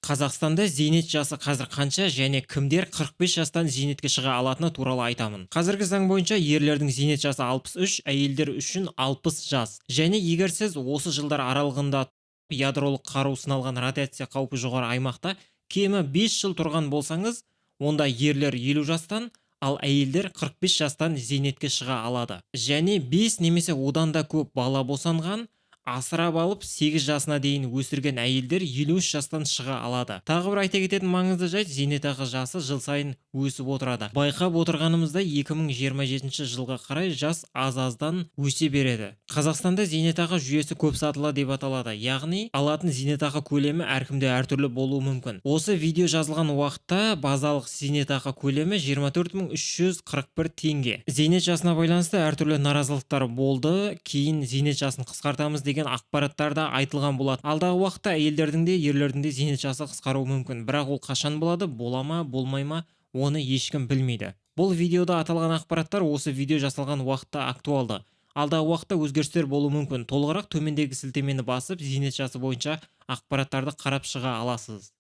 Қазақстанда зейнет жасы қазір қанша және кімдер 45 жастан зейнетке шыға алатыны туралы айтамын. Қазіргі заң бойынша ерлердің зейнет жасы 63, әйелдер үшін 60 жас. Және егер сіз осы жылдар аралығында ядролық қару сыналған радиация қаупі жоғары аймақта кемі 5 жыл тұрған болсаңыз, онда ерлер 50 жастан, ал әйелдер 45 жастан зейнетке шыға алады. Және 5 немесе одан да көп бала босанған, асырап алып 8 жасына дейін өсірген әйелдер 53 жастан шыға алады. Тағы бір айта кететін маңызды жайт, зейнетақы жасы жыл сайын өсіп отырады. Байқап отырғанымызда 2027 жылға қарай жас аз-аздан өсе береді. Қазақстанда зейнетақы жүйесі көп сатылы деп аталады, яғни алатын зейнетақы көлемі әркімде әртүрлі болуы мүмкін. Осы видео жазылған уақытта базалық зейнетақы көлемі 24.341 теңге. Зейнет жасына байланысты әртүрлі наразылықтар болды, кейін зейнет жасын қысқартамыз деген ақпараттарда айтылған болады. Алдағы уақытта әйелдердің де ерлердің де зейнет жасы қысқаруы мүмкін, бірақ ол қашан болады, бола ма, болмай ма, оны ешкім білмейді. Бұл видеода аталған ақпараттар осы видео жасалған уақытта актуалды. Алдағы уақытта өзгерістер болуы мүмкін. Толығырақ төмендегі сілтемені басып, зейнет жасы бойынша ақпараттарды қарап шыға аласыз.